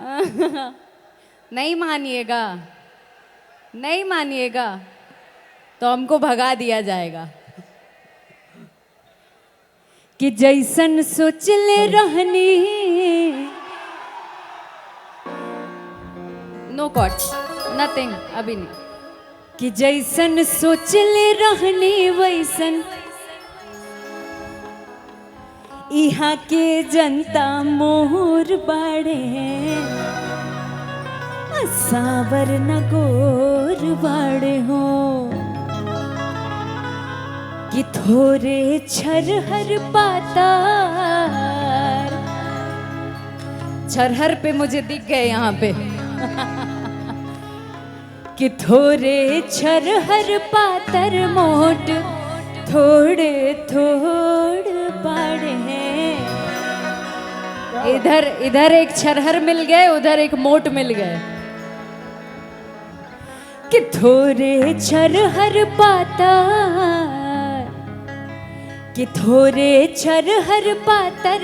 नहीं मानिएगा, नहीं मानिएगा तो हमको भगा दिया जाएगा। कि जैसन सोच ले रहनी, नो कॉट्स, नथिंग, अभी नहीं। कि जैसन सोच ले रहनी वैसन यहाँ के जनता मोर बाड़े, सावर न गोर बाड़े हो। कि थोड़े छरहर पातार, छरहर पे मुझे दिख गए यहाँ पे। कि थोड़े छरहर पातर मोट, थोड़े थोड़ बाड़े हैं। इधर एक छरहर मिल गए, उधर एक मोट मिल गए। कि थोड़े छरहर पातर, कि थोड़े छरहर पातर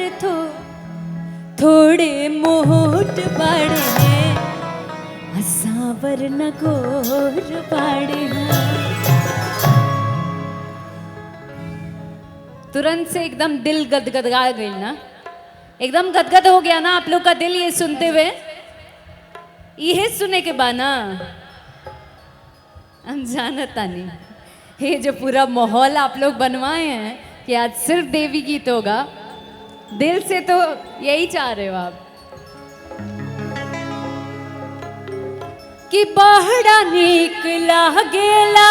थोड़े मोट बाड़े हैं, सावर न गोर बाड़े हैं। तुरंत से एकदम दिल गदगदा गई ना, एकदम गदगद हो गया ना आप लोग का दिल ये सुनते हुए। ये सुने के बाद ना हम जानता नहीं, ये जो पूरा माहौल आप लोग बनवाए हैं कि आज सिर्फ देवी गीत होगा, दिल से तो यही चाह रहे हो आप। कि बड़ा नीक लागेला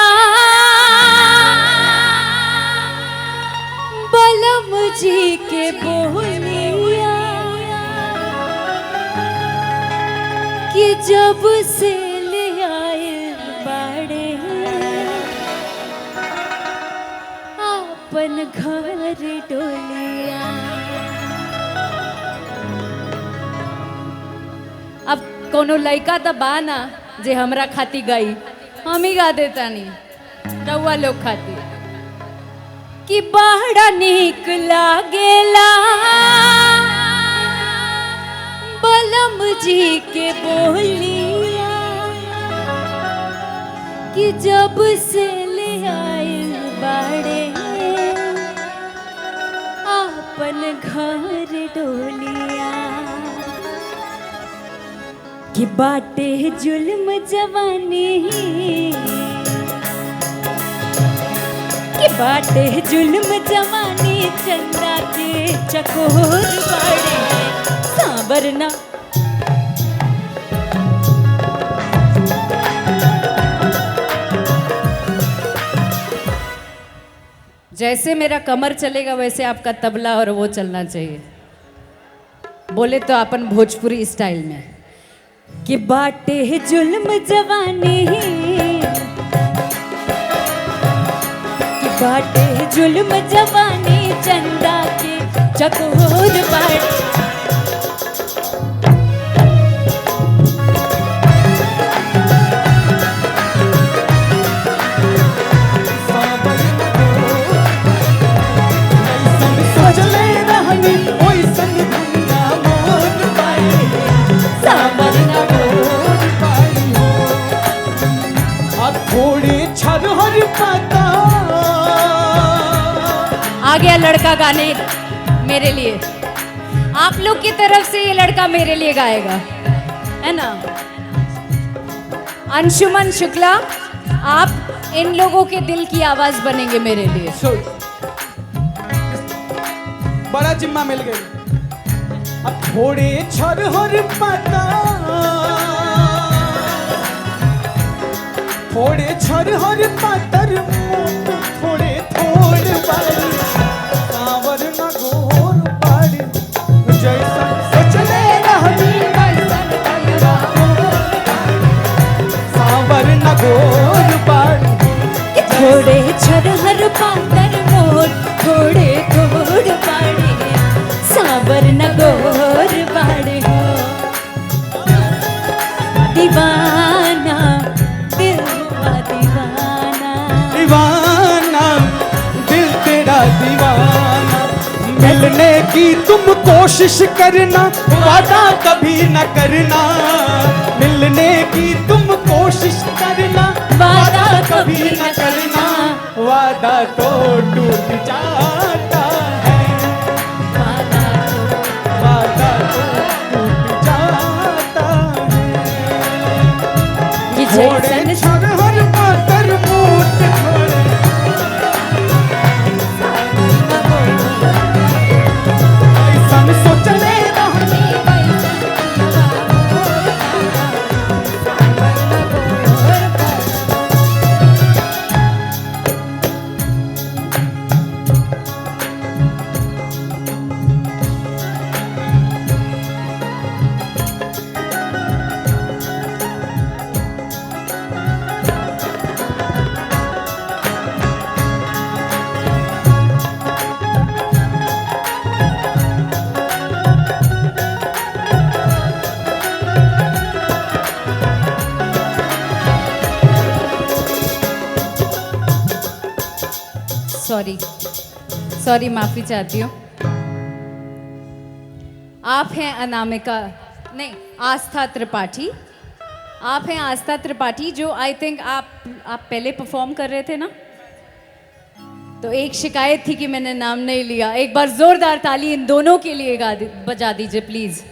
बलम जी के बोलिया, कि जब से ले आए बाड़े अपन घर डोलिया। अब कोनो लड़का तो बाना जे हमरा खाती गई, हम ही गा देता नहीं रउआ लोग खाती। कि बड़ा नीक लागेला बलम जी के बोलिया, कि जब से ले आए बाड़े अपन घर डोलिया। कि बाटे जुल्म जवानी, कि बाटे जुल्म जवानी चंदा के चकोर बाड़े, सांबर ना जैसे मेरा कमर चलेगा वैसे आपका तबला और वो चलना चाहिए, बोले तो अपन भोजपुरी स्टाइल में। कि बाटे जुल्म जवानी, कि बाटे जुल्म जवानी चंदा के चकोर बाड़े, आ गया लड़का गाने मेरे लिए। आप लोग की तरफ से ये लड़का मेरे लिए गाएगा, है ना। अंशुमन शुक्ला, आप इन लोगों के दिल की आवाज बनेंगे मेरे लिए। बड़ा जिम्मा मिल गई। अब थोड़े छरहर पता, थोड़े छरहर पातर मोट, थोड़े थोड़ बाड़ी, सावर न गोर बाड़ी, जैसन सोचले रहनी वैसन भइला मोर बाड़ी, सावर न गोर बाड़ी। थोड़े छरहर पातर मोट, थोड़े थोड़ बाड़े, सावर न गोर बाड़े हो। दीवाना दिल हुआ दीवाना, दीवाना दिल तेरा दीवाना, मिलने की तुमको कोशिश करना, वादा कभी न करना, मिलने की तुम कोशिश करना, वादा कभी न करना, वादा तो टूट जाता है, वादा तो टूट जाता है। कि घोड़े जैसन छर हर पातर मूठ छोड़े, ऐसन सोचले रहनी, सॉरी माफी चाहती हूँ। आप हैं अनामिका, नहीं आस्था त्रिपाठी। आप हैं आस्था त्रिपाठी, जो आई थिंक आप पहले परफॉर्म कर रहे थे ना। तो एक शिकायत थी कि मैंने नाम नहीं लिया। एक बार जोरदार ताली इन दोनों के लिए बजा दीजिए प्लीज।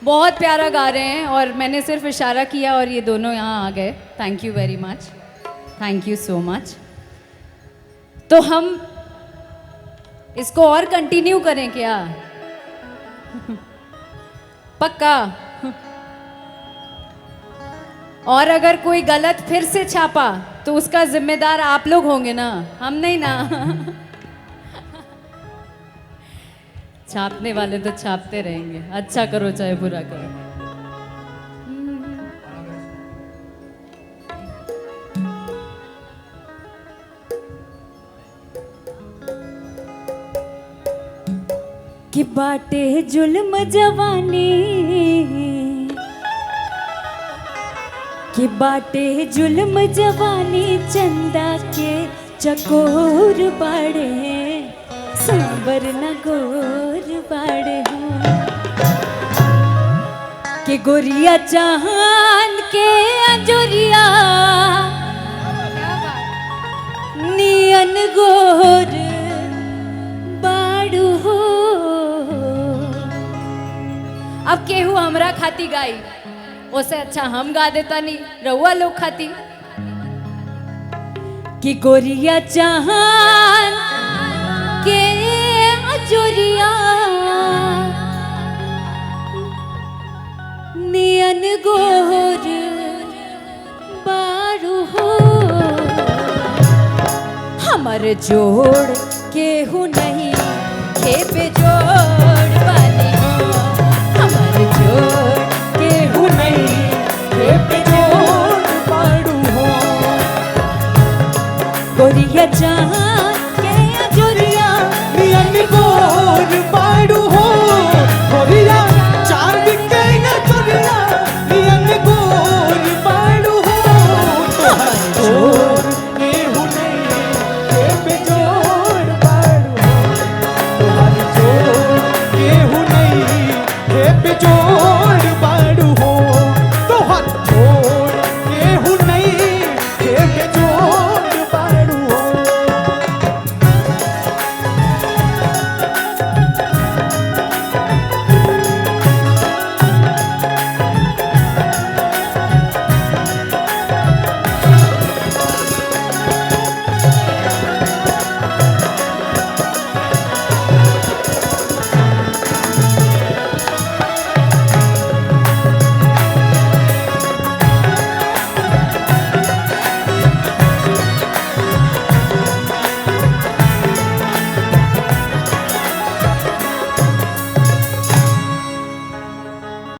बहुत प्यारा गा रहे हैं और मैंने सिर्फ इशारा किया और ये दोनों यहाँ आ गए। थैंक यू वेरी मच, थैंक यू सो मच। तो हम इसको और कंटिन्यू करें क्या? पक्का? और अगर कोई गलत फिर से छापा तो उसका जिम्मेदार आप लोग होंगे ना, हम नहीं ना। छापने वाले तो छापते रहेंगे, अच्छा करो चाहे बुरा करो। कि बाटे जुल्म जवानी, कि बाटे जुल्म जवानी, चंदा के चकोर बाड़े, सांबर न गोर बाड़े। कि गोरिया चांद के अंजोरिया, नियन गोर बाड़ू हो। अब केहू हमरा खाती गाई, उससे अच्छा हम गा देता नहीं, रहुआ लोग खाती। कि गोरिया चांद के अजोरिया, नियन गोर बारू हो। हमर जोड़ केहू नहीं, खेपे जोड़